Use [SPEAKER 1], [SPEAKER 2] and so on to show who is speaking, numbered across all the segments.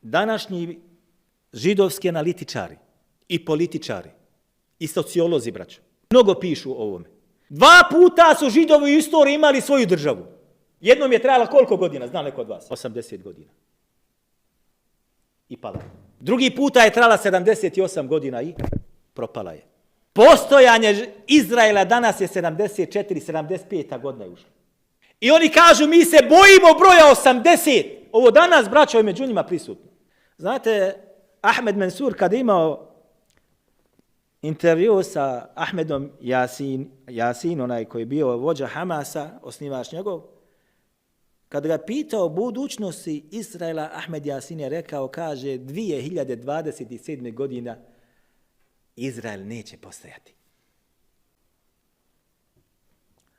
[SPEAKER 1] današnji židovski analitičari i političari i sociolozi, braćo, mnogo pišu o ovome. 2 puta su Židovi u istoriji imali svoju državu. Jednom je trajala koliko godina, zna neko od vas? 80 godina. I pala je. Drugi puta je trajala 78 godina i propala je. Postojanje Izraela danas je 74, 75 godina je ušla. I oni kažu, mi se bojimo broja 80. Ovo danas, braćo, je među njima prisutno. Znate, Ahmed Mansur, kada je imao intervju sa Ahmedom Jasin, onaj koji je bio vođa Hamasa, osnivač njegov, kada ga pitao o budućnosti Izraela, Ahmed Jasin je rekao, kaže, 2027. godina Izrael neće postojati.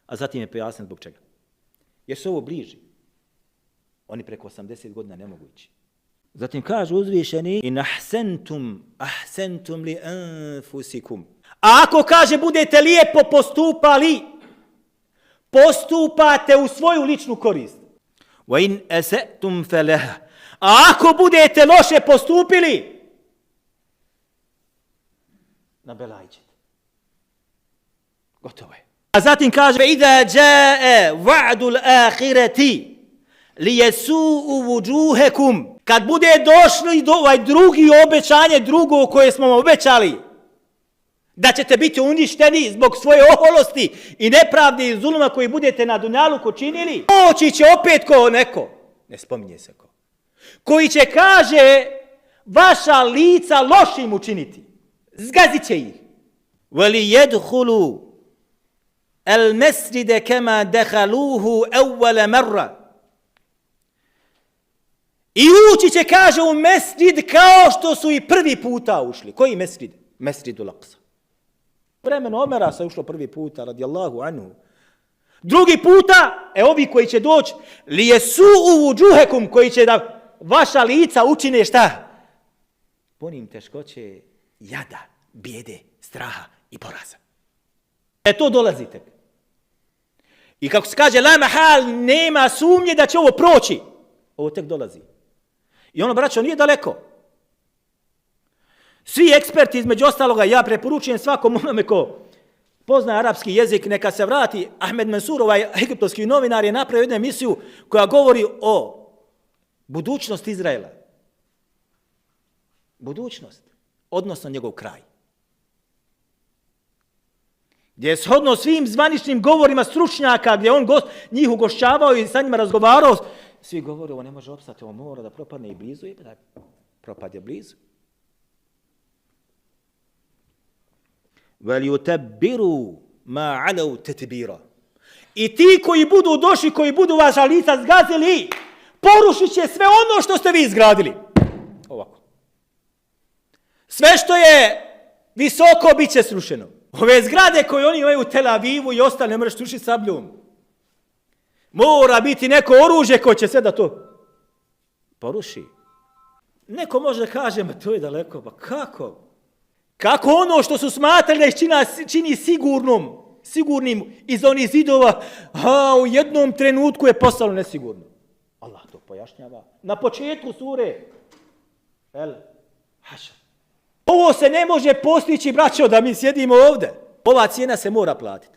[SPEAKER 1] A zatim je pojasnio zbog čega. Jer su ovo bliži. Oni preko 80 godina ne mogu ići. Zatim kaže uzvišeni, in ahsentum li anfusikum. A ako kaže budete lijepo postupali, postupate u svoju ličnu korist. Wa in asatum falaha. A ako budete loše postupili, na belaj ćete. Gotovo je. A zatim kaže, idha jaa wa'dul akhirati lijesu'u vujuhekum. Kad bude došli do ovaj drugi obećanje, drugo koje smo vam obećali, da ćete biti uništeni zbog svoje oholosti i nepravde i zuluma koji budete na dunjaluku činili, doći će opet ko neko, ne spominje se ko, koji će, kaže, vaša lica lošim učiniti. Zgazit će ih. Veli jedhulu el mesride kema dehaluhu evvele marra. I ući će, kaže, u mesrid kao što su i prvi puta ušli. Koji mesrid? Mesridul Aqsa. Vremeno Omera se ušlo prvi puta, radijallahu anhu. Drugi puta, ovi koji će doći, lijesu'u vujuhekum, koji će da vaša lica učine šta? Ponim teškoće, jada, bijede, straha i poraza. To dolazi tek. I kako se kaže, la mahal, nema sumnje da će ovo proći. Ovo tek dolazi. I ono, braćo, nije daleko. Svi eksperti, između ostaloga, ja preporučujem svakom onome ko pozna arapski jezik, neka se vrati. Ahmed Mansur, ovaj egiptovski novinar, je napravio jednu emisiju koja govori o budućnosti Izraela. Budućnost, odnosno njegov kraj. Gdje je shodno svim zvaničnim govorima stručnjaka, gdje on njih ugošćavao i sa njima razgovarao, svi govore, ovo ne može opstati, ovo mora da propadne i blizu, i da propad je blizu. وَلْيُتَبِّرُوا مَا عَلَوْ تَتْبِيرًا. I ti koji budu došli, koji budu vaša lica zgazili, porušit će sve ono što ste vi izgradili. Ovako. Sve što je visoko bit će srušeno. Ove zgrade koje oni imaju u Tel Avivu i ostale, ne možeš srušiti sabljom. Mora biti neko oružje koje će sve da to poruši. Neko može da kaže, ma to je daleko, pa kako? Kako ono što su smatrali da ih čini sigurnim iz onih zidova, a u jednom trenutku je postalo nesigurno. Allah to pojašnjava. Na početku sure El Hašr. Ovo se ne može postići, braćo, da mi sjedimo ovdje. Ova cijena se mora platiti.